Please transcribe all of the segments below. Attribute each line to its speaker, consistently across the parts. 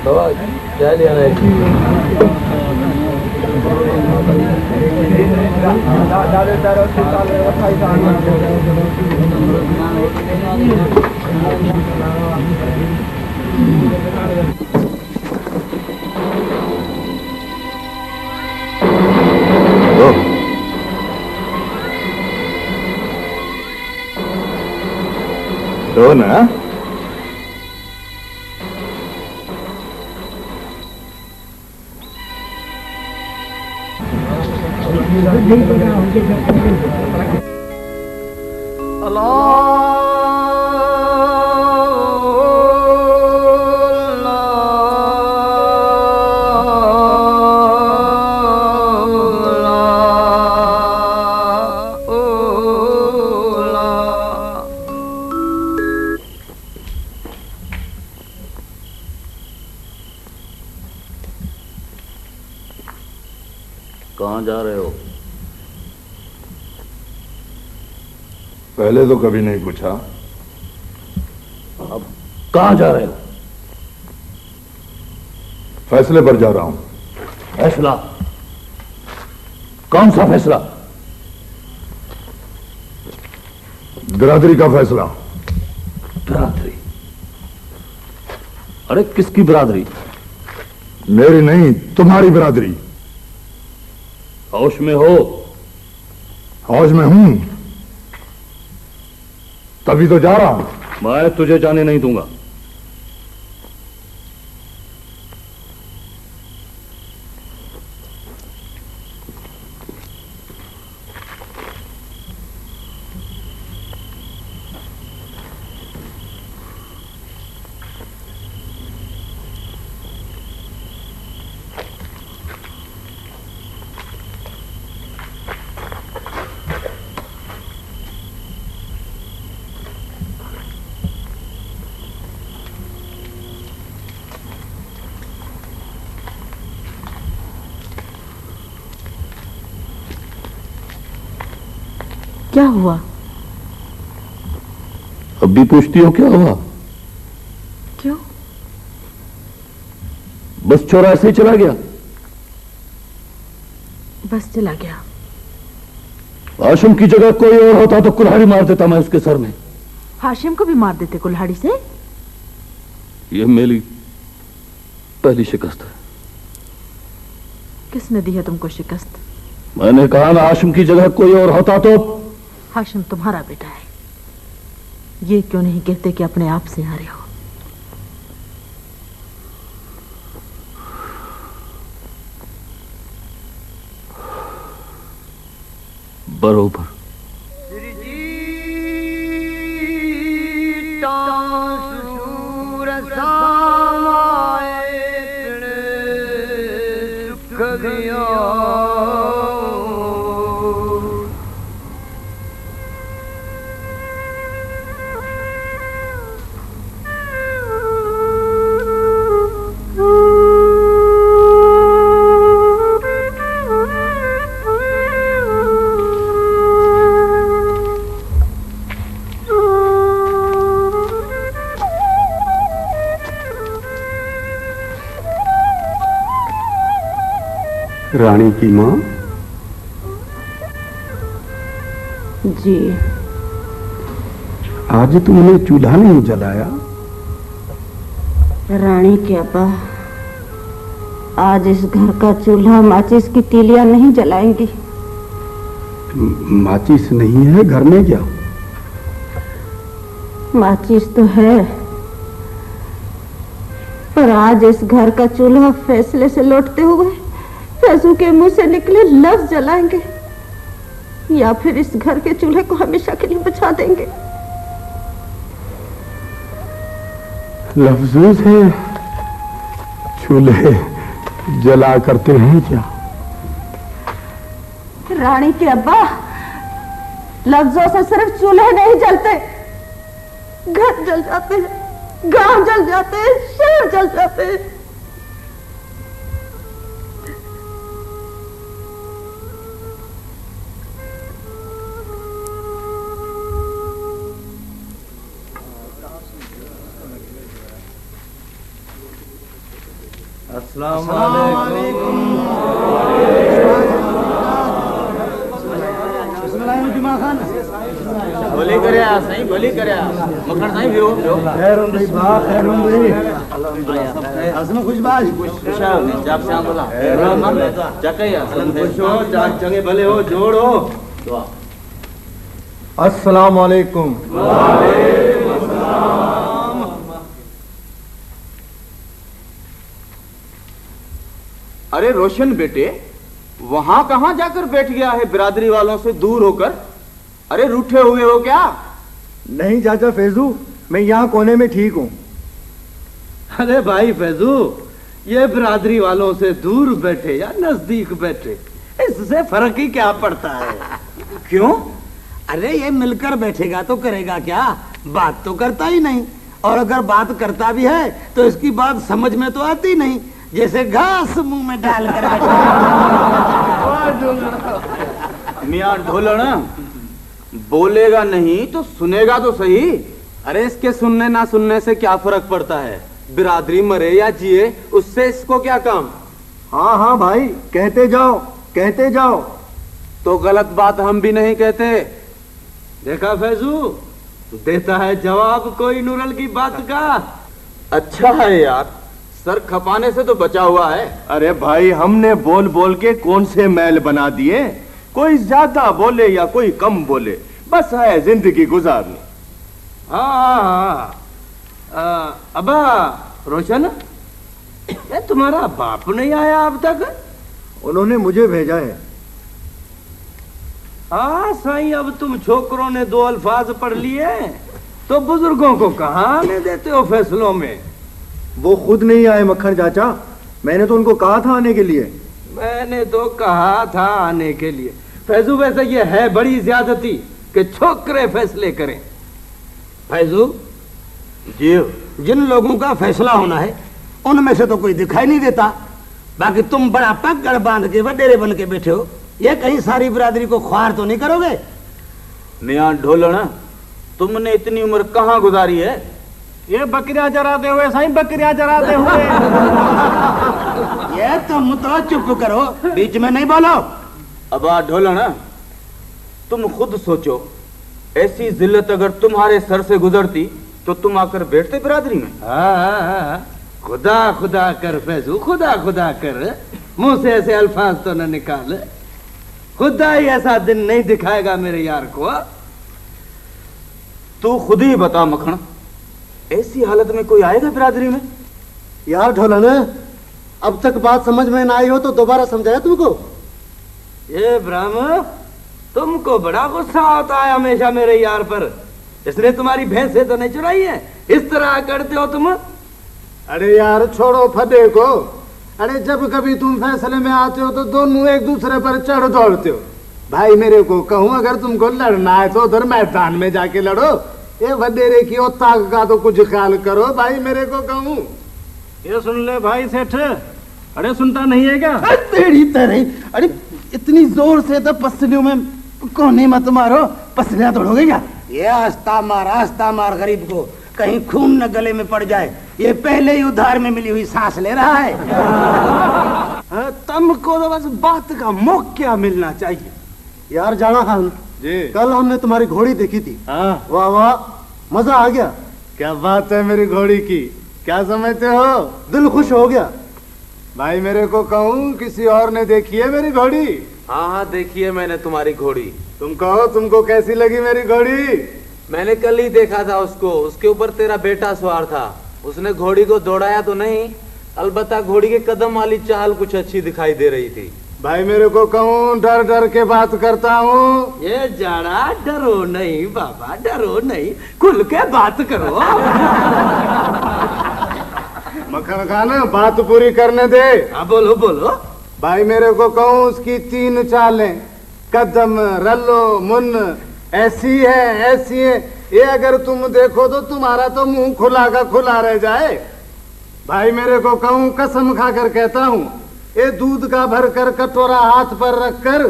Speaker 1: बाबा क्या ले आना है?
Speaker 2: दो ना
Speaker 1: कहाँ जा रहे हो?
Speaker 2: पहले तो कभी नहीं पूछा।
Speaker 1: अब कहाँ जा रहे हो?
Speaker 2: फैसले पर जा रहा हूं।
Speaker 1: फैसला? कौन सा फैसला?
Speaker 2: बिरादरी का फैसला।
Speaker 1: बिरादरी? अरे किसकी बिरादरी?
Speaker 2: मेरी नहीं, तुम्हारी बिरादरी।
Speaker 1: होश में हो?
Speaker 2: होश में हूं, तभी तो जा रहा हूं।
Speaker 1: मैं तुझे जाने नहीं दूंगा।
Speaker 3: क्या हुआ?
Speaker 1: अब भी पूछती हो क्या हुआ?
Speaker 3: क्यों?
Speaker 1: बस छोरा ऐसे ही चला गया?
Speaker 3: बस चला गया।
Speaker 1: हाशिम की जगह कोई और होता तो कुल्हाड़ी मार देता मैं उसके सर में।
Speaker 3: हाशिम को भी मार देते कुल्हाड़ी से?
Speaker 1: यह मेरी पहली शिकस्त है।
Speaker 3: किसने दी है तुमको शिकस्त?
Speaker 1: मैंने कहा ना, हाशिम की जगह कोई और होता तो।
Speaker 3: हाशिम तुम्हारा बेटा है, ये क्यों नहीं कहते कि अपने आप से हारे हो?
Speaker 1: बरोबर।
Speaker 4: रानी की मां
Speaker 3: जी,
Speaker 4: आज तुमने चूल्हा नहीं जलाया?
Speaker 3: रानी के अब्बा आज इस घर का चूल्हा माचिस की तीलियां नहीं जलाएंगी।
Speaker 4: माचिस नहीं है घर में क्या?
Speaker 3: माचिस तो है, पर आज इस घर का चूल्हा फैसले से लौटते हुए फैजू के मुंह से निकले लफ्ज जलाएंगे, या फिर इस घर के चूल्हे को हमेशा के लिए बचा देंगे।
Speaker 4: लफ्जों से चूल्हे जला करते हैं क्या?
Speaker 3: रानी के अब्बा, लफ्जों से सिर्फ चूल्हे नहीं जलते, घर जल जाते हैं, गांव जल जाते हैं, शहर जल जाते हैं।
Speaker 5: भली करया साईं, भली करया। मखण साईं वियो
Speaker 4: खैरुन भाई बा खैरुन भाई
Speaker 5: असनो खुशबाज खुशाल जाप श्याम बोला रहमान जकैया खुश हो चंगे भले हो जोड़ हो दुआ।
Speaker 6: अस्सलाम वालेकुम।
Speaker 5: अरे रोशन बेटे, वहां कहां जाकर बैठ गया है बिरादरी वालों से दूर होकर? अरे रूठे हुए हो क्या?
Speaker 6: नहीं चाचा फैजू, मैं यहाँ कोने में ठीक हूँ।
Speaker 7: अरे भाई फैजू, ये बिरादरी वालों से दूर बैठे या नजदीक बैठे, इससे फर्क ही क्या पड़ता है?
Speaker 5: क्यों?
Speaker 7: अरे ये मिलकर बैठेगा तो करेगा क्या? बात तो करता ही नहीं, और अगर बात करता भी है तो इसकी बात समझ में तो आती नहीं, जैसे घास मुंह में डालकर
Speaker 5: मियां ढोलण, बोलेगा नहीं तो सुनेगा तो सही।
Speaker 7: अरे इसके सुनने ना सुनने से क्या फर्क पड़ता है? बिरादरी मरे या जिए, उससे इसको क्या काम?
Speaker 6: हाँ हाँ भाई, कहते जाओ कहते जाओ।
Speaker 7: तो गलत बात हम भी नहीं कहते। देखा फैजू, देता है जवाब कोई नूरल की बात का।
Speaker 5: अच्छा है यार, सर खपाने से तो बचा हुआ है।
Speaker 8: अरे भाई, हमने बोल बोल के कौन से मैल बना दिए? कोई ज्यादा बोले या कोई कम बोले, बस है जिंदगी गुजारनी।
Speaker 7: अबा रोशन, ये तुम्हारा बाप नहीं आया अब तक?
Speaker 6: उन्होंने मुझे भेजा है।
Speaker 7: हाँ साईं, अब तुम छोकरों ने दो अल्फाज पढ़ लिए तो बुजुर्गों को कहाँ आने देते हो फैसलों में?
Speaker 6: वो खुद नहीं आए मक्खन चाचा, मैंने तो उनको कहा था आने के लिए।
Speaker 7: मैंने तो कहा था आने के लिए। फैजू, वैसे ये है बड़ी ज्यादती कि छोकरे फैसले करें। फैजू
Speaker 5: जी,
Speaker 7: जिन लोगों का फैसला होना है उनमें से तो कोई दिखाई नहीं देता, बाकी तुम बड़ा पकड़ बांध के वडेरे बन के बैठे हो। ये कहीं सारी बिरादरी को ख्वार तो नहीं करोगे?
Speaker 5: मियां ढोलण, तुमने इतनी उम्र कहाँ गुजारी है?
Speaker 7: ये बकरियां चराते हुए साईं, बकरियां चराते हुए। ये तुम तो चुप करो, बीच में नहीं बोलो।
Speaker 5: अब ढोलण, तुम खुद सोचो, ऐसी जिल्लत अगर तुम्हारे सर से गुजरती तो तुम आकर बैठते बिरादरी में?
Speaker 7: खुदा खुदा कर फैजू, खुदा खुदा कर, मुंह से ऐसे अल्फाज तो न निकाल। खुदा ही ऐसा दिन नहीं दिखाएगा मेरे यार को।
Speaker 5: तू खुद ही बता मखण, ऐसी हालत में कोई आएगा बिरादरी में?
Speaker 6: यार ढोलन, अब तक बात समझ में ना आई हो तो दोबारा समझाया तुमको।
Speaker 7: ये ब्राह्मण, तुमको बड़ा गुस्सा आता है हमेशा मेरे यार पर। इसने तुम्हारी भैंसे तो नहीं चुराई है? इस तरह करते हो तुम।
Speaker 2: अरे यार छोड़ो फदे को। अरे जब कभी तुम फैसले में आते हो तो दोनों एक दूसरे पर चढ़ दौड़ते हो। भाई मेरे को कहूँ, अगर तुमको लड़ना है तो उधर मैदान में जाके लड़ो। ये वडेरे की ताक का तो कुछ ख्याल करो भाई, मेरे को कहूँ।
Speaker 7: ये सुन ले भाई सेठ, अरे सुनता नहीं है क्या?
Speaker 6: तेरी तरह, अरे इतनी जोर से तो पसलियों में कोने मत मारो, पसलियां तोड़ोगे क्या?
Speaker 7: ये आस्ता मार गरीब को, कहीं खून न गले में पड़ जाए। ये पहले ही उधार में मिली हुई सांस ले रहा है। तुमको तो बस बात का मौका मिलना चाहिए।
Speaker 6: यार जाना खान
Speaker 2: जी,
Speaker 6: कल हमने तुम्हारी घोड़ी देखी थी।
Speaker 2: हाँ,
Speaker 6: वाह वाह, मजा आ गया।
Speaker 2: क्या बात है मेरी घोड़ी की, क्या समझते हो?
Speaker 6: दिल खुश हो गया।
Speaker 2: भाई मेरे को कहूँ, किसी और ने देखी है मेरी घोड़ी?
Speaker 9: हाँ हाँ, देखिए मैंने तुम्हारी घोड़ी।
Speaker 2: तुम कहो, तुमको कैसी लगी मेरी घोड़ी?
Speaker 9: मैंने कल ही देखा था उसको, उसके ऊपर तेरा बेटा सवार था। उसने घोड़ी को दौड़ाया तो नहीं, अलबत्ता घोड़ी के कदम वाली चाल कुछ अच्छी दिखाई दे रही थी।
Speaker 2: भाई मेरे को कहूँ, डर डर के बात करता हूँ।
Speaker 7: ये जाना, डरो नहीं बाबा, डरो नहीं, खुल के बात करो।
Speaker 2: मक्खन खान, बात पूरी करने दे।
Speaker 7: हाँ बोलो बोलो।
Speaker 2: भाई मेरे को कहूँ, उसकी 3 चालें, कदम, रल्लो, मुन्न ऐसी है। ये अगर तुम देखो तो तुम्हारा तो मुंह खुला का खुला रह जाए। भाई मेरे को कहूँ, कसम खाकर कहता हूँ, ये दूध का भरकर कटोरा हाथ पर रखकर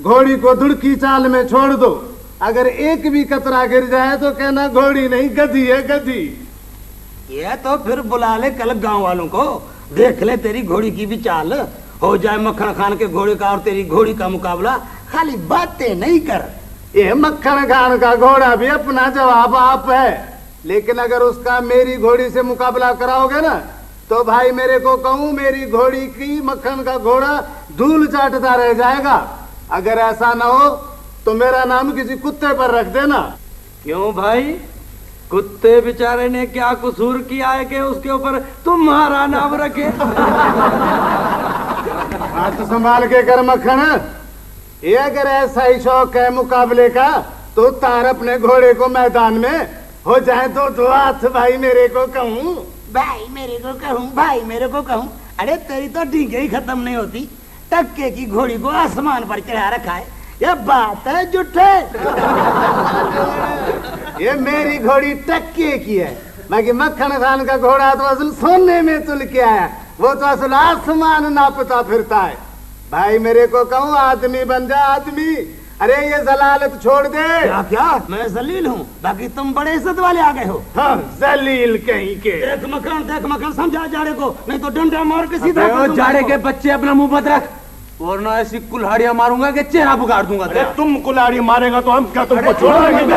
Speaker 2: घोड़ी को दुड़की चाल में छोड़ दो। अगर एक भी कतरा गिर जाए तो कहना घोड़ी नहीं, गधी है, गधी।
Speaker 7: ये तो फिर बुला ले कल गांव वालों को, देख ले तेरी घोड़ी की भी चाल, हो जाए मक्खन खान के घोड़े का और तेरी घोड़ी का मुकाबला। खाली बातें नहीं कर।
Speaker 2: ये मक्खन खान का घोड़ा भी अपना जवाब आप है, लेकिन अगर उसका मेरी घोड़ी से मुकाबला कराओगे ना तो भाई मेरे को कहूँ मेरी घोड़ी की मक्खन का घोड़ा धूल चाटता रह जाएगा। अगर ऐसा ना हो तो मेरा नाम किसी कुत्ते पर रख देना।
Speaker 4: क्यों भाई, कुत्ते बेचारे ने क्या कसूर किया है कि उसके ऊपर तुम्हारा नाम रखे?
Speaker 2: हाथ संभाल के कर मक्खन। ये अगर ऐसा ही शौक है मुकाबले का तो तार अपने घोड़े को मैदान में, हो जाए तो हाथ भाई मेरे को कहूँ।
Speaker 7: भाई मेरे को कहूँ, भाई मेरे को कहूँ। अरे तेरी तो डींगे ही खत्म नहीं होती, टक्के की घोड़ी को आसमान पर चढ़ा रखा है। ये बात है जुट्ठे।
Speaker 2: ये मेरी घोड़ी टक्के की है, बाकी मक्खन खान का घोड़ा तो असल सोने में तुल के आया, वो तो असल आसमान नापता फिरता है। भाई मेरे को कहूँ आदमी बन जा आदमी। अरे ये जलालत छोड़ दे।
Speaker 7: क्या क्या मैं जलील हूँ, बाकी तुम बड़े इज्जत वाले आ गए हो।
Speaker 2: हाँ जलील कहीं के।
Speaker 7: देख मकान समझा जाड़े को, नहीं तो डंडा मार के सीधा।
Speaker 9: जाड़े के बच्चे अपना मुंह मत रख, वरना ऐसी कुल्हाड़ियां मारूंगा कि चेहरा बुगाड़ दूंगा।
Speaker 8: तुम कुल्हाड़ी मारेगा तो हम क्या तुमको छोड़ेंगे?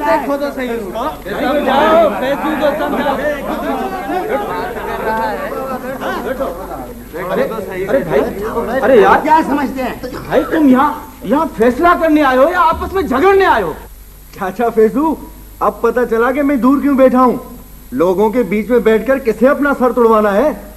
Speaker 9: देखो तो सही,
Speaker 4: जाओ फैसू को समझा।
Speaker 5: अरे भाई, अरे यार
Speaker 7: क्या समझते हैं
Speaker 5: भाई, तुम यहाँ फैसला करने आए हो या आपस में झगड़ने आए हो?
Speaker 6: चाचा फैसू, अब पता चला कि मैं दूर क्यों बैठा हूँ। लोगों के बीच में बैठकर किसे अपना सर तुड़वाना है।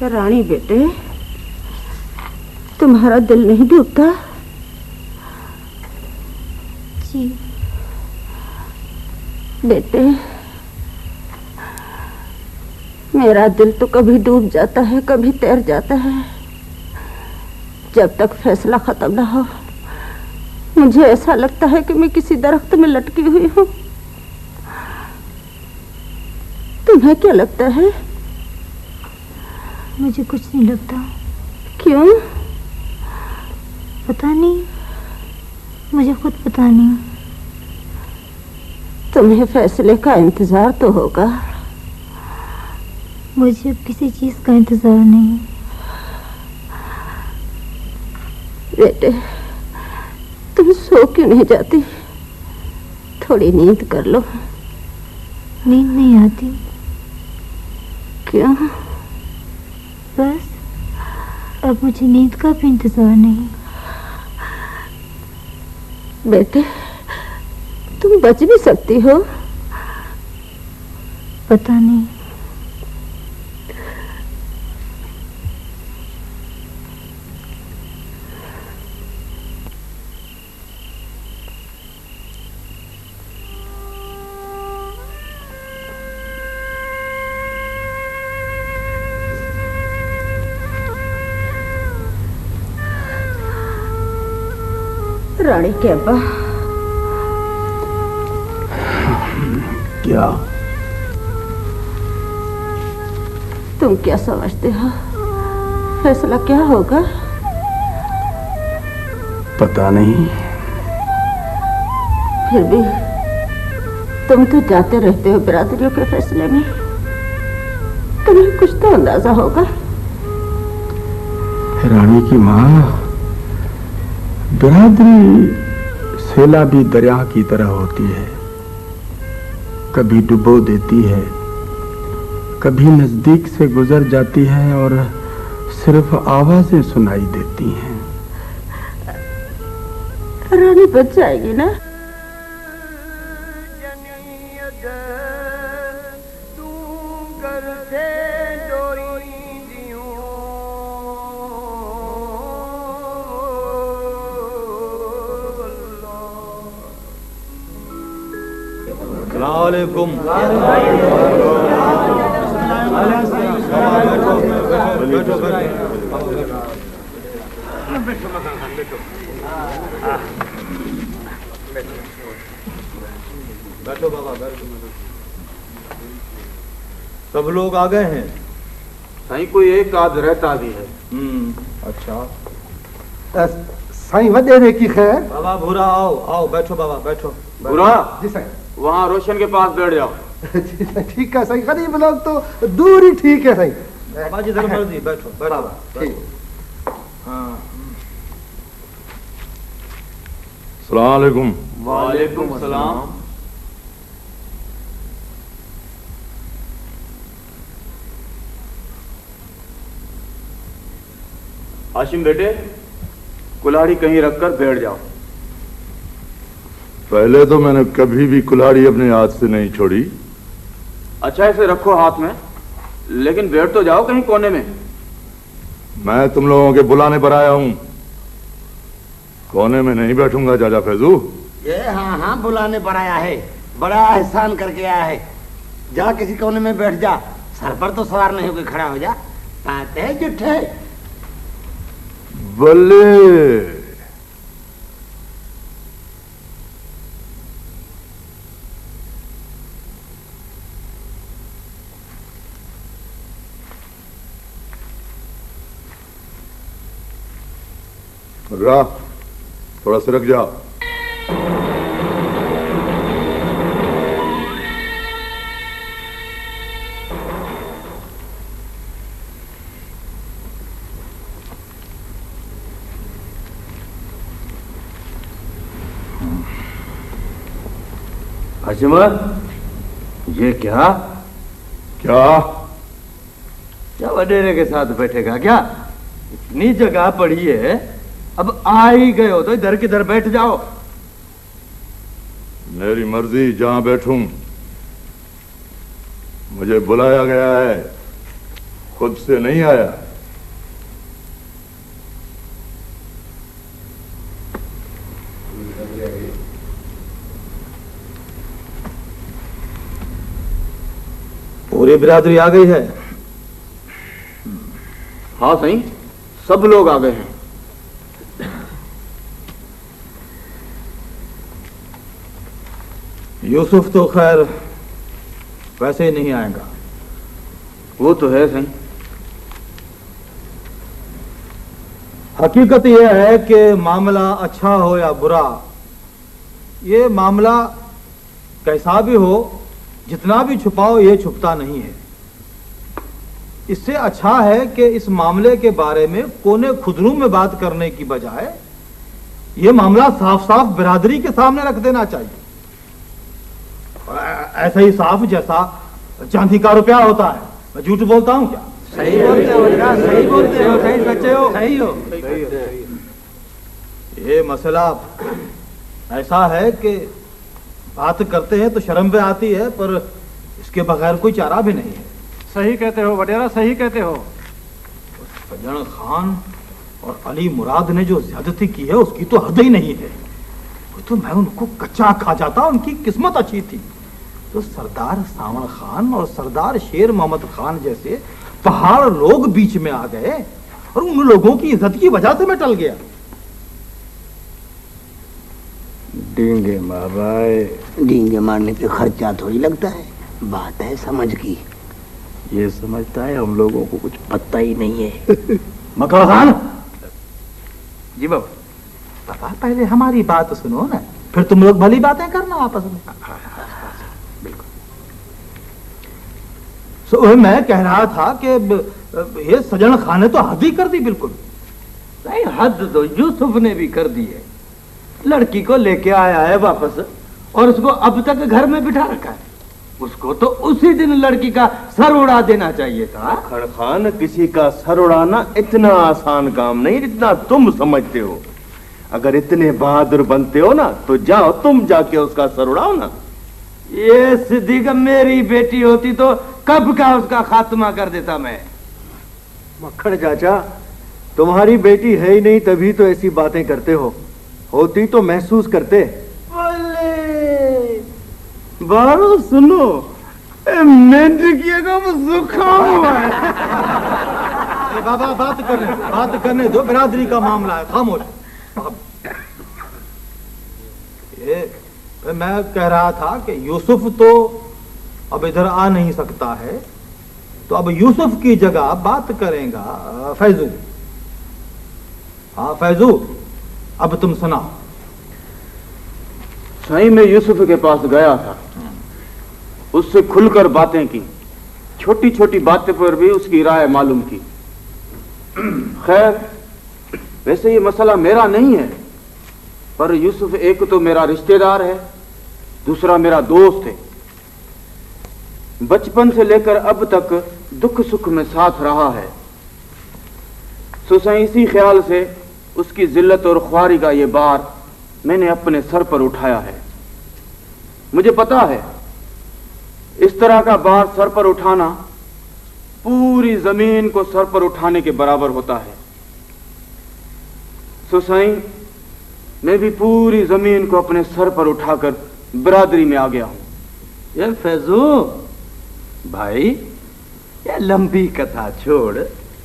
Speaker 3: रानी बेटे, तुम्हारा दिल नहीं डूबता?
Speaker 10: जी
Speaker 3: बेटे, मेरा दिल तो कभी डूब जाता है, कभी तैर जाता है। जब तक फैसला खत्म ना हो मुझे ऐसा लगता है कि मैं किसी दरख्त में लटकी हुई हूँ। तुम्हें क्या लगता है?
Speaker 10: मुझे कुछ नहीं लगता।
Speaker 3: क्यों?
Speaker 10: पता नहीं, मुझे खुद पता नहीं।
Speaker 3: तुम्हें फैसले का इंतजार तो होगा।
Speaker 10: मुझे अब किसी चीज का इंतजार नहीं।
Speaker 3: बेटे, तुम सो क्यों नहीं जाती? थोड़ी नींद कर लो।
Speaker 10: नींद नहीं आती।
Speaker 3: क्यों?
Speaker 10: बस अब मुझे नींद का भी इंतजार नहीं।
Speaker 3: बेटे, तुम बच भी सकती हो।
Speaker 10: पता नहीं।
Speaker 3: रानी के अब्बा,
Speaker 1: क्या?
Speaker 3: तुम क्या समझते हो? फैसला क्या होगा?
Speaker 1: पता नहीं।
Speaker 3: फिर भी तुम तो जाते रहते हो बिरादरियों के फैसले में, तुम्हें कुछ तो अंदाजा होगा।
Speaker 1: रानी की माँ, बिरादरी सैलाबी दरिया की तरह होती है, कभी डुबो देती है, कभी नजदीक से गुजर जाती है और सिर्फ आवाजें सुनाई देती हैं।
Speaker 3: रानी बच जाएगी ना?
Speaker 9: अस्सलामुअलैकुम। बैठो बाबा, बैठो। सब लोग आ गए हैं?
Speaker 5: साईं कोई एक आध रहता भी है।
Speaker 9: अच्छा।
Speaker 2: साईं वडेरे की खैर।
Speaker 9: बाबा भूरा आओ, आओ बैठो बाबा, बैठो।
Speaker 5: भूरा
Speaker 2: जी साईं।
Speaker 5: वहाँ रोशन के पास बैठ जाओ।
Speaker 2: ठीक है साईं, गरीब लोग तो दूर ही ठीक है साईं।
Speaker 9: बाबा जिधर मर्जी बैठो, बैठो।
Speaker 2: ठीक।
Speaker 9: हाँ।
Speaker 8: अस्सलाम वालेकुम।
Speaker 5: वालेकुम अस्सलाम। हाशिम बेटे, कुल्हाड़ी कहीं रखकर बैठ जाओ।
Speaker 8: पहले तो मैंने कभी भी कुल्हाड़ी अपने हाथ से नहीं छोड़ी।
Speaker 5: अच्छा इसे रखो हाथ में, लेकिन बैठ तो जाओ कहीं कोने में।
Speaker 8: मैं तुम लोगों के बुलाने पर आया हूं, कोने में नहीं बैठूंगा चाचा फैजू।
Speaker 7: ये हाँ हाँ बुलाने पर आया है, बड़ा एहसान करके आया है। जा किसी कोने में बैठ जा, सर पर तो सवार नहीं होकर खड़ा हो जा। पाते जुठे
Speaker 8: बल्ले। रा थोड़ा सरक जा।
Speaker 4: हाशिमा, ये क्या
Speaker 8: क्या
Speaker 4: क्या वडेरे के साथ बैठेगा क्या? इतनी जगह पड़ी है, अब आ ही गए हो तो इधर किधर बैठ जाओ।
Speaker 8: मेरी मर्जी, जहां बैठूं। मुझे बुलाया गया है, खुद से नहीं आया।
Speaker 9: पूरी बिरादरी आ गई है?
Speaker 5: हाँ सही, सब लोग आ गए हैं।
Speaker 9: यूसुफ तो खैर वैसे ही नहीं आएगा।
Speaker 5: वो तो है सही।
Speaker 9: हकीकत यह है कि मामला अच्छा हो या बुरा, ये मामला कैसा भी हो, जितना भी छुपाओ ये छुपता नहीं है। इससे अच्छा है कि इस मामले के बारे में कोने खुदरू में बात करने की बजाय ये मामला साफ साफ बिरादरी के सामने रख देना चाहिए। ऐसा ही साफ जैसा चांदी का रुपया होता है। मैं झूठ बोलता हूं क्या?
Speaker 7: सही बोलते हो, सही बोलते हो, सही सच्चे हो, सही हो।
Speaker 9: ये मसला ऐसा है कि बात करते हैं तो शर्म पे आती है, पर इसके बगैर कोई चारा भी नहीं है।
Speaker 11: सही कहते हो वडेरा, सही कहते हो।
Speaker 9: सज्जन खान और अली मुराद ने जो ज्यादती की है उसकी तो हद ही नहीं है। तो मैं उनको कच्चा खा जाता, उनकी किस्मत अच्छी थी। तो सरदार सावन खान और सरदार शेर मोहम्मद खान जैसे पहाड़ लोग बीच में आ गए और उन लोगों की इज्जत की वजह से मैं टल गया।
Speaker 7: डींगे माराए, डींगे मारने पे खर्चा थोड़ी लगता है, बात है समझ की।
Speaker 4: ये समझता है हम लोगों को कुछ पता ही नहीं है।
Speaker 9: मकड़ खान जी बाबा, पापा पहले हमारी बात सुनो ना, फिर तुम लोग भली बातें करना आपस में। बिल्कुल। मैं कह रहा था कि ये सजन खान ने तो हद ही कर दी। बिल्कुल
Speaker 4: नहीं, हद तो यूसुफ ने भी कर दी है। लड़की को लेके आया है वापस और उसको अब तक घर में बिठा रखा है। उसको तो उसी दिन लड़की का सर उड़ा देना चाहिए था।
Speaker 8: मक्खन खान, किसी का सर उड़ाना इतना आसान काम नहीं जितना तुम समझते हो। अगर इतने बहादुर बनते हो ना तो जाओ तुम जाके उसका सर उड़ाओ ना।
Speaker 4: ये सिद्दीक मेरी बेटी होती तो कब का उसका खात्मा कर देता मैं।
Speaker 11: मक्खन चाचा, तुम्हारी बेटी है ही नहीं तभी तो ऐसी बातें करते हो, होती तो महसूस करते।
Speaker 2: बारो सुनो, मेंढकिया का जुकाम हुआ है।
Speaker 9: बाबा बात करने दो, बिरादरी का मामला है, खामोश। ये मैं कह रहा था कि यूसुफ तो अब इधर आ नहीं सकता है, तो अब यूसुफ की जगह बात करेगा फैजू। हाँ फैजू, अब तुम सुनाओ।
Speaker 5: साईं, मैं यूसुफ के पास गया था, उससे खुलकर बातें की, छोटी छोटी बातें पर भी उसकी राय मालूम की। खैर, वैसे ये मसला मेरा नहीं है, पर यूसुफ एक तो मेरा रिश्तेदार है, दूसरा मेरा दोस्त है। बचपन से लेकर अब तक दुख सुख में साथ रहा है। सो साईं, इसी ख्याल से उसकी जिल्लत और ख्वारी का ये बार मैंने अपने सर पर उठाया है। मुझे पता है इस तरह का बार सर पर उठाना पूरी जमीन को सर पर उठाने के बराबर होता है। सो साईं, मैं भी पूरी जमीन को अपने सर पर उठाकर बिरादरी में आ गया हूं।
Speaker 4: ये फैजू भाई, ये लंबी कथा छोड़,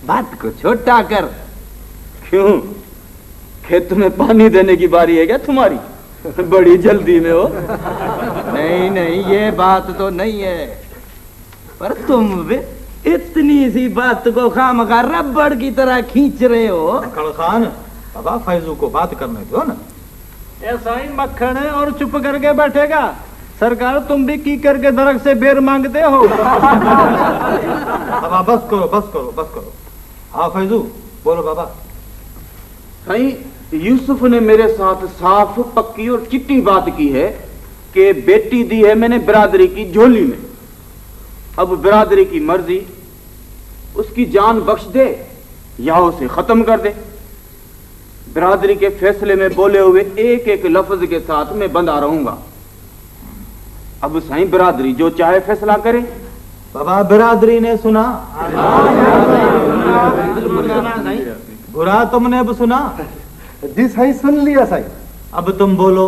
Speaker 4: बात को छोटा कर।
Speaker 5: क्यों, खेत में पानी देने की बारी है क्या तुम्हारी? बड़ी जल्दी में हो।
Speaker 4: नहीं, ये बात तो नहीं है, पर तुम भी इतनी सी बात को खामखा रबड़ की तरह खींच रहे हो।
Speaker 9: मक्खन खान, बाबा फैजू को बात करने दो ना।
Speaker 2: ऐसा ही मक्खन है और चुप करके बैठेगा। सरकार, तुम भी की करके दरख्त से बेर मांगते हो।
Speaker 9: बाबा बस करो। हाँ फैजू, बोलो बाबा।
Speaker 5: साईं, यूसुफ ने मेरे साथ साफ पक्की और चिट्टी बात की है कि बेटी दी है मैंने बिरादरी की झोली में। अब बिरादरी की मर्जी, उसकी जान बख्श दे या उसे खत्म कर दे। बिरादरी के फैसले में बोले हुए एक एक लफ्ज के साथ मैं बंधा रहूंगा। अब साईं, बिरादरी जो चाहे फैसला करे।
Speaker 9: बाबा, बिरादरी ने सुना, बुरा तुमने अब सुना।
Speaker 11: जी साईं, सुन लिया साईं।
Speaker 9: अब तुम बोलो।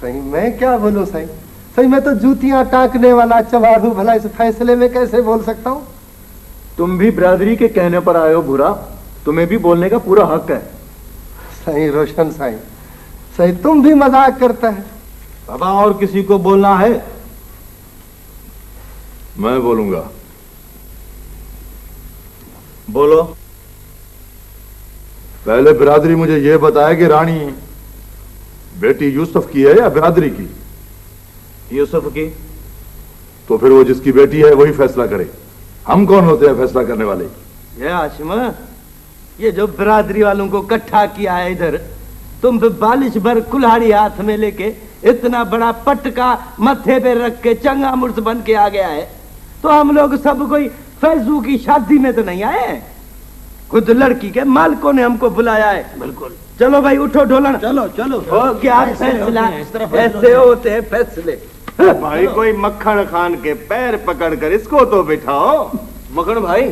Speaker 11: साईं, मैं क्या बोलूं साईं? साईं, मैं तो जूतियां टाकने वाला चवार हूं, भला इस फैसले में कैसे बोल सकता हूं?
Speaker 12: तुम भी बिरादरी के कहने पर आए हो बुरा, तुम्हें भी बोलने का पूरा हक है।
Speaker 11: साईं रोशन साईं, साईं तुम भी मजाक करता है।
Speaker 9: बाबा, और किसी को बोलना है?
Speaker 13: मैं बोलूंगा।
Speaker 9: बोलो।
Speaker 13: पहले बिरादरी मुझे यह बताया कि रानी बेटी यूसुफ की है या बिरादरी की?
Speaker 9: यूसुफ की।
Speaker 13: तो फिर वो जिसकी बेटी है वही फैसला करे। हम कौन होते हैं फैसला करने वाले?
Speaker 4: ये हाशिम, ये जो बिरादरी वालों को इकट्ठा किया है इधर, तुम भी बालिश भर कुल्हाड़ी हाथ में लेके इतना बड़ा पटका मत्थे पे रख के चंगा मुर्स बन के आ गया है, तो हम लोग सब कोई फैजू की शादी में तो नहीं आए हैं। खुद लड़की के मालिकों ने हमको बुलाया है।
Speaker 7: बिल्कुल।
Speaker 4: चलो भाई, उठो ढोलन।
Speaker 7: चलो
Speaker 4: हो क्या फैसला? ऐसे होते हैं फैसले।
Speaker 8: भाई, कोई मक्खन खान के पैर पकड़कर इसको तो बिठाओ।
Speaker 5: मक्खन भाई,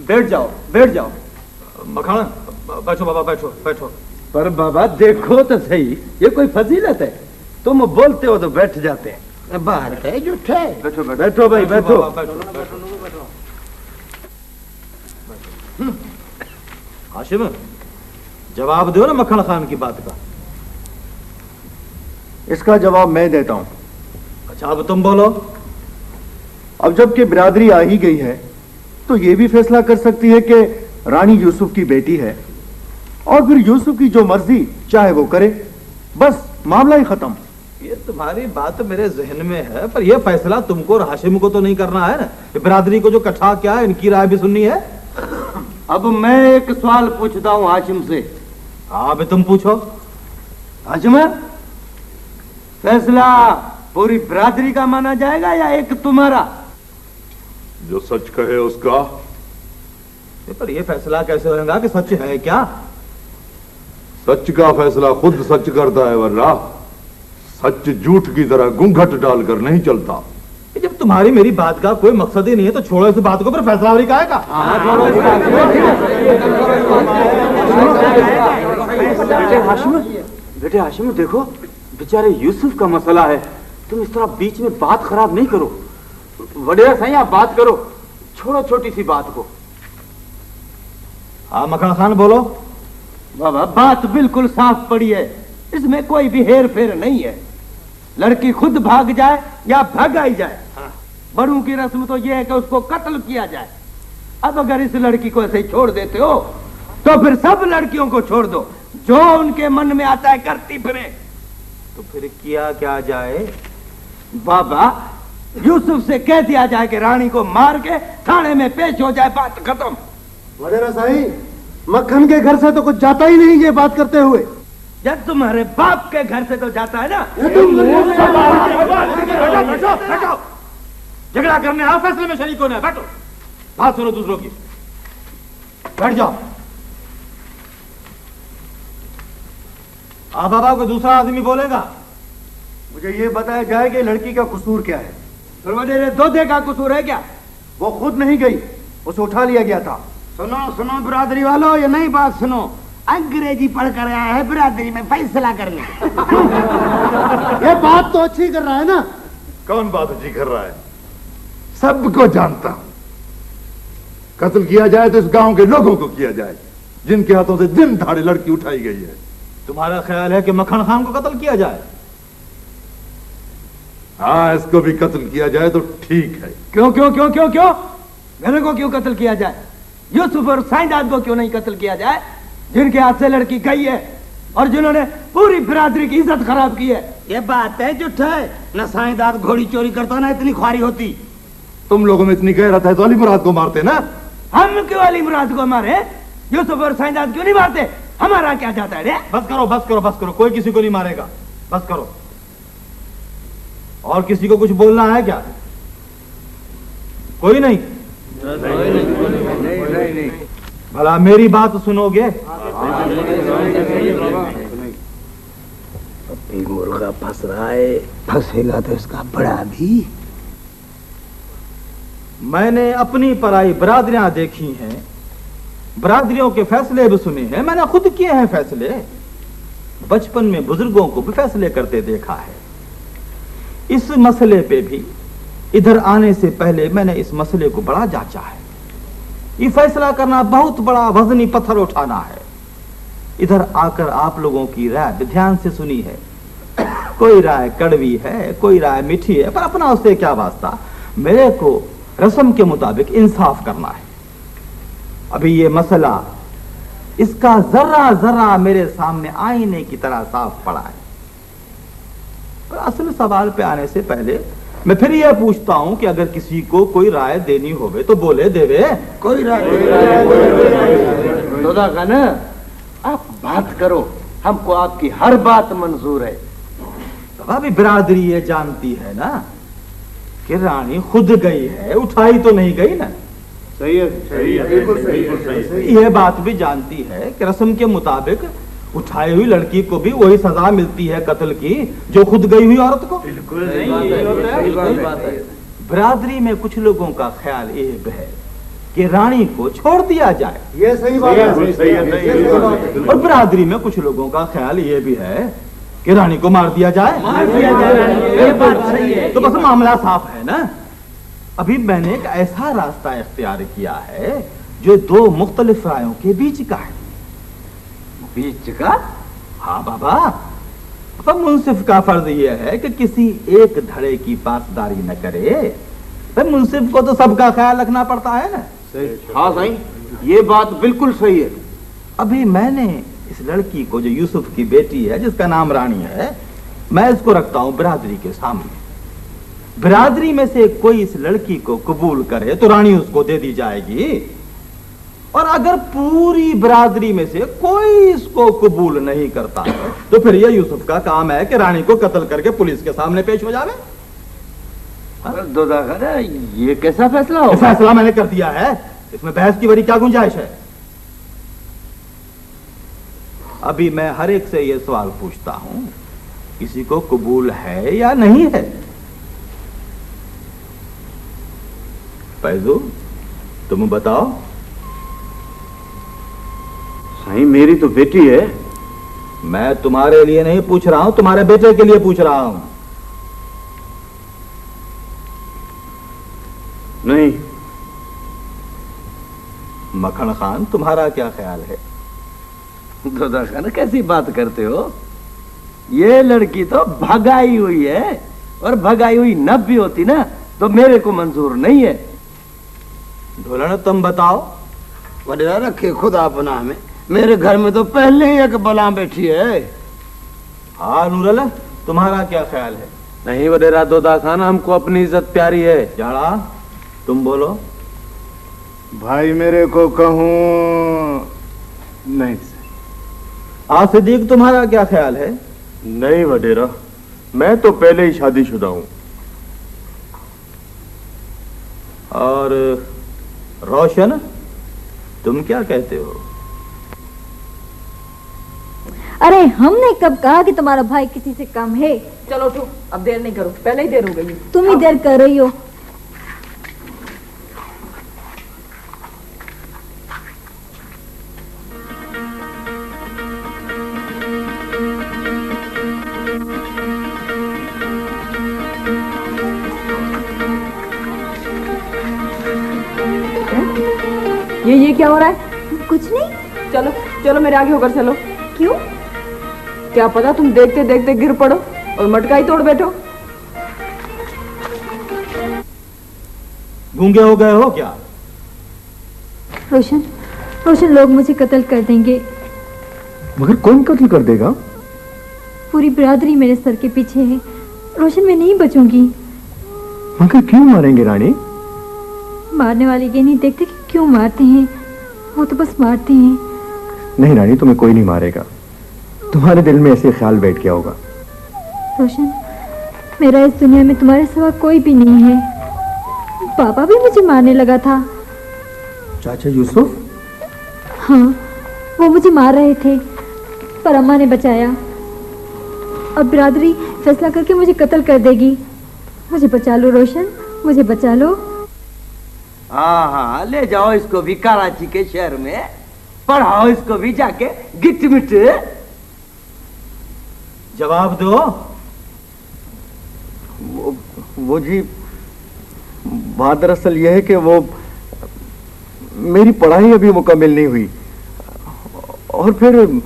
Speaker 5: बैठ जाओ।
Speaker 9: मक्खन, बैठो बाबा, बैठो।
Speaker 4: पर बाबा देखो तो सही, ये कोई फजीलत है? तुम बोलते हो तो बैठ जाते हैं।
Speaker 7: बाहर है जुठे।
Speaker 4: बैठो भाई, बैठो।
Speaker 9: हाशिम, जवाब दो ना मक्खन खान की बात का।
Speaker 12: इसका जवाब मैं देता हूं।
Speaker 9: अच्छा, अब तुम बोलो।
Speaker 12: अब जबकि बिरादरी आ ही गई है, तो ये भी फैसला कर सकती है कि रानी यूसुफ की बेटी है, और फिर यूसुफ की जो मर्जी चाहे वो करे, बस मामला ही खत्म।
Speaker 9: ये तुम्हारी बात मेरे जहन में है, पर यह फैसला तुमको और हाशिम को तो नहीं करना है ना। बिरादरी को जो इकट्ठा किया है, इनकी राय भी सुननी है।
Speaker 4: अब मैं एक सवाल पूछता हूँ हाशिम से।
Speaker 9: हाँ भी तुम पूछो।
Speaker 4: हाशिम, फैसला पूरी बिरादरी का माना जाएगा या एक तुम्हारा?
Speaker 13: जो सच कहे उसका।
Speaker 9: पर यह फैसला कैसे होगा कि सच है क्या?
Speaker 13: सच का फैसला खुद सच करता है, वरना सच झूठ की तरह घूंघट डालकर नहीं चलता।
Speaker 9: जब तुम्हारी मेरी बात का कोई मकसद ही नहीं है, तो छोड़ो इस बात को, पर फैसला वही का आएगा।
Speaker 5: बेटे हाशिम, देखो बेचारे यूसुफ का मसला है, तुम इस तरह बीच में बात खराब नहीं करो। वडेरा साईं आप बात करो, छोड़ो छोटी सी बात को।
Speaker 9: हाँ मक्खन खान बोलो।
Speaker 4: बाबा बात बिल्कुल साफ पड़ी है, इसमें कोई भी हेर फेर नहीं है। लड़की खुद भाग जाए या भगाई जाए, बड़ों की रस्म तो यह है कि उसको कत्ल किया जाए। अब अगर इस लड़की को ऐसे ही छोड़ देते हो तो फिर सब लड़कियों को छोड़ दो, जो उनके मन में आता है करती फिरे।
Speaker 9: तो फिर किया क्या जाए?
Speaker 4: बाबा यूसुफ से कह दिया जाए कि रानी को मार के थाने में पेश हो जाए, बात खत्म।
Speaker 11: वडेरा साईं, मक्खन के घर से तो कुछ जाता ही नहीं ये बात करते हुए।
Speaker 4: जब तुम्हारे बाप के घर से तो जाता है ना।
Speaker 9: झगड़ा करने आओ, फैसले में शरीक होना है। बैठो, बात सुनो दूसरों की। बैठ जाओ। आप बाबा को दूसरा आदमी बोलेगा।
Speaker 12: मुझे ये बताया जाए कि लड़की का कसूर क्या है?
Speaker 4: वडेरे दोधे का कसूर है क्या?
Speaker 12: वो खुद नहीं गई, उसे उठा लिया गया था।
Speaker 7: सुनो सुनो बिरादरी वालों, ये नई बात सुनो। अंग्रेजी पढ़कर आया है बिरादरी में फैसला करने।
Speaker 11: ये बात तो अच्छी कर रहा है ना।
Speaker 13: कौन बात अच्छी कर रहा है? सबको जानता हूं। कत्ल किया जाए तो इस गांव के लोगों को किया जाए, जिनके हाथों से दिन दहाड़े लड़की उठाई गई है।
Speaker 9: तुम्हारा ख्याल है कि मक्खन खान को कत्ल किया जाए?
Speaker 13: हाँ, इसको भी कत्ल किया जाए तो ठीक है।
Speaker 4: क्यों क्यों क्यों क्यों क्यों? मेरे को क्यों कत्ल किया जाए? यूसुफ और साइंदाद को क्यों नहीं कत्ल किया जाए, जिनके हाथ से लड़की गई है और जिन्होंने पूरी बिरादरी की इज्जत खराब की है?
Speaker 7: ये बात है झूठा है। न साइंदाद घोड़ी चोरी करता ना इतनी ख्वारी होती।
Speaker 13: तुम लोगों में इतनी गैरत है तो अली मुराद को मारते ना।
Speaker 4: हम क्यों अली मुराद को मारे? यूसुफ और साइंदाद क्यों नहीं मारते? हमारा क्या जाता है रे?
Speaker 9: बस करो बस करो बस करो, कोई किसी को नहीं मारेगा। बस करो। और किसी को कुछ बोलना है क्या? कोई नहीं? नहीं। भला मेरी बात सुनोगे?
Speaker 7: मुर्गा फंस रहा है, फंसेगा तो इसका बड़ा भी।
Speaker 9: मैंने अपनी पराई बिरादरियां देखी हैं, बिरादरियों के फैसले भी सुने हैं, मैंने खुद किए हैं फैसले। बचपन में बुजुर्गों को भी फैसले करते देखा है। इस मसले पे भी इधर आने से पहले मैंने इस मसले को बड़ा जांचा है। ये फैसला करना बहुत बड़ा वजनी पत्थर उठाना है। इधर आकर आप लोगों की राय भी ध्यान से सुनी है। कोई राय कड़वी है, कोई राय मीठी है, पर अपना उससे क्या वास्ता। मेरे को रस्म के मुताबिक इंसाफ करना है। अभी ये मसला, इसका जरा जरा मेरे सामने आईने की तरह साफ पड़ा है। पर असल सवाल पे आने से पहले मैं फिर यह पूछता हूं कि अगर किसी को कोई राय देनी होवे तो बोले देवे।
Speaker 7: कोई राय
Speaker 4: दोदा खान, आप बात करो, हमको आपकी हर बात मंजूर है।
Speaker 9: तो अभी बिरादरी ये जानती है ना कि रानी खुद गई है, उठाई तो नहीं गई ना।
Speaker 5: सही है, सही है, बिल्कुल सही।
Speaker 9: यह बात भी जानती है कि रस्म के मुताबिक उठाई हुई लड़की को भी वही सजा मिलती है कत्ल की जो खुद गई हुई औरत को।
Speaker 5: बिल्कुल
Speaker 9: बिरादरी में कुछ लोगों का ख्याल ये है कि रानी को छोड़ दिया जाए।
Speaker 11: ये सही बात है।
Speaker 9: और बिरादरी में कुछ लोगों का ख्याल ये भी है कि रानी को मार दिया जाए। तो बस मामला साफ है ना। अभी मैंने एक ऐसा रास्ता इख्तियार किया है जो दो मुख्तलिफ रायों के बीच का है।
Speaker 4: बीच का?
Speaker 9: हाँ बाबा, अब मुंसिफ का फर्ज यह है कि किसी एक धड़े की पासदारी न करे। तो मुंसिफ को तो सबका ख्याल रखना पड़ता है ना।
Speaker 5: हाँ साईं, ये बात बिल्कुल सही है।
Speaker 9: अभी मैंने इस लड़की को, जो यूसुफ की बेटी है जिसका नाम रानी है, मैं इसको रखता हूं बिरादरी के सामने। बिरादरी में से कोई इस लड़की को कबूल करे तो रानी उसको दे दी जाएगी, और अगर पूरी बिरादरी में से कोई इसको कबूल नहीं करता है तो फिर यह यूसुफ का काम है कि रानी को कत्ल करके पुलिस के सामने पेश हो जावे।
Speaker 4: ये कैसा फैसला हो?
Speaker 9: फैसला मैंने कर दिया है, इसमें बहस की बड़ी क्या गुंजाइश है। अभी मैं हर एक से यह सवाल पूछता हूं, किसी को कबूल है या नहीं है? फैजू, तुम बताओ।
Speaker 5: साईं, मेरी तो बेटी है।
Speaker 9: मैं तुम्हारे लिए नहीं पूछ रहा हूं, तुम्हारे बेटे के लिए पूछ रहा हूं।
Speaker 8: नहीं।
Speaker 9: मक्खन खान, तुम्हारा क्या ख्याल है?
Speaker 4: दोदा खान, कैसी बात करते हो? ये लड़की तो भगाई हुई है, और भगाई हुई नब भी होती ना तो मेरे को मंजूर नहीं है।
Speaker 9: ढोलन, तुम बताओ।
Speaker 7: वडेरा रखे खुदा अपना हमें, मेरे घर में तो पहले ही एक बला बैठी है।
Speaker 9: हाँ नूरल, तुम्हारा क्या ख्याल है?
Speaker 8: नहीं वडेरा दोदा खान, हमको अपनी इज्जत प्यारी है।
Speaker 9: जाड़ा, तुम बोलो।
Speaker 2: भाई मेरे को कहूं नहीं।
Speaker 9: सिद्दीक, तुम्हारा क्या ख्याल है?
Speaker 8: नहीं वडेरा, मैं तो पहले ही शादीशुदा हूं।
Speaker 9: और रोशन, तुम क्या कहते हो?
Speaker 10: अरे हमने कब कहा कि तुम्हारा भाई किसी से कम है?
Speaker 14: चलो उठो, अब देर नहीं करो, पहले ही देर हो गई।
Speaker 10: तुम ही देर कर रही हो।
Speaker 14: ये क्या हो रहा है?
Speaker 10: कुछ नहीं।
Speaker 14: चलो चलो मेरे आगे होकर चलो।
Speaker 10: क्यों?
Speaker 14: क्या पता तुम देखते देखते गिर पड़ो और मटका ही तोड़ बैठो।
Speaker 9: गूंगे हो गए हो क्या?
Speaker 10: रोशन, रोशन, लोग मुझे कत्ल कर देंगे।
Speaker 12: मगर कौन कत्ल कर देगा?
Speaker 10: पूरी बिरादरी मेरे सर के पीछे है। रोशन, मैं नहीं बचूंगी।
Speaker 12: मगर क्यों मारेंगे रानी?
Speaker 10: मारने वाले ये नहीं देखते कि क्यों मारते हैं, वो तो बस मारते हैं।
Speaker 12: नहीं रानी, तुम्हें कोई नहीं मारेगा। तुम्हारे दिल में ऐसे ख्याल बैठ गया होगा।
Speaker 10: रोशन, मेरा इस दुनिया में तुम्हारे सिवा कोई भी नहीं है। पापा भी मुझे मारने लगा था।
Speaker 12: चाचा यूसुफ?
Speaker 10: हाँ, वो मुझे मार रहे थे, पर अम्मा ने बचाया। अब बिरादरी फैसला करके मुझे कत्ल कर देगी। मुझे बचा लो रोशन, मुझे बचा लो।
Speaker 4: हाँ हाँ, ले जाओ इसको भी कराची के शहर में, पढ़ाओ इसको भी जाके गिट मिट।
Speaker 9: जवाब दो।
Speaker 12: वो जी, बात दरअसल यह है कि वो मेरी पढ़ाई अभी मुकम्मल नहीं हुई, और फिर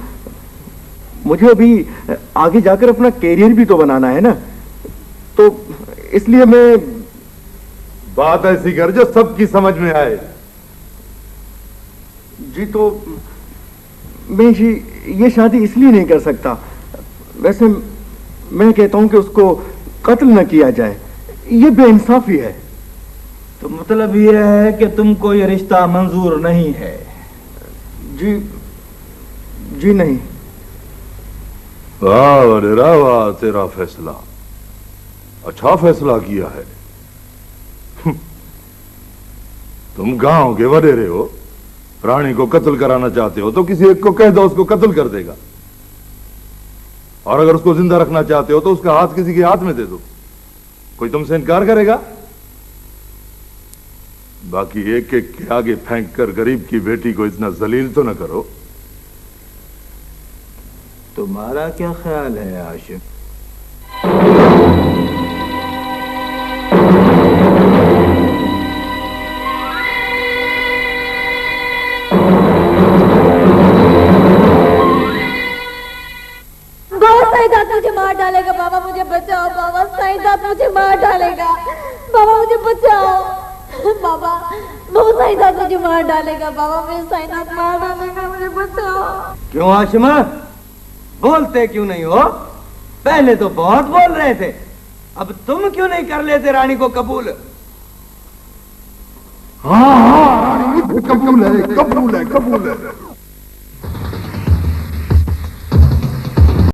Speaker 12: मुझे अभी आगे जाकर अपना कैरियर भी तो बनाना है ना, तो इसलिए मैं
Speaker 13: बात ऐसी कर जो सबकी समझ में आए।
Speaker 12: जी, तो मैं ये शादी इसलिए नहीं कर सकता। वैसे मैं कहता हूं कि उसको कत्ल न किया जाए, ये बेइंसाफी है।
Speaker 9: तो मतलब ये है कि तुमको ये रिश्ता मंजूर नहीं है?
Speaker 12: जी नहीं।
Speaker 13: वाह वडेरा वाह, तेरा फैसला अच्छा फैसला किया है। तुम गांव के वडेरे हो, रानी को कत्ल कराना चाहते हो तो किसी एक को कह दो, उसको कत्ल कर देगा। और अगर उसको जिंदा रखना चाहते हो तो उसका हाथ किसी के हाथ में दे दो, कोई तुमसे इनकार करेगा? बाकी एक एक के आगे फेंक कर गरीब की बेटी को इतना जलील तो न करो।
Speaker 9: तुम्हारा क्या ख्याल है आशिक?
Speaker 10: मुझे मार डालेगा बाबा, मुझे बचाओ बाबा। साईंदाद मुझे मार डालेगा बाबा, मुझे बचाओ बाबा। वो साईंदाद मुझे मार डालेगा बाबा, मुझे साईंदाद मार डालेगा, मुझे बचाओ।
Speaker 4: क्यों आशिमा, बोलते क्यों नहीं हो? पहले तो बहुत बोल रहे थे, अब तुम क्यों नहीं कर लेते रानी को कबूल?
Speaker 13: हाँ हाँ, रानी कबूल है, कबूल है, कबूल है।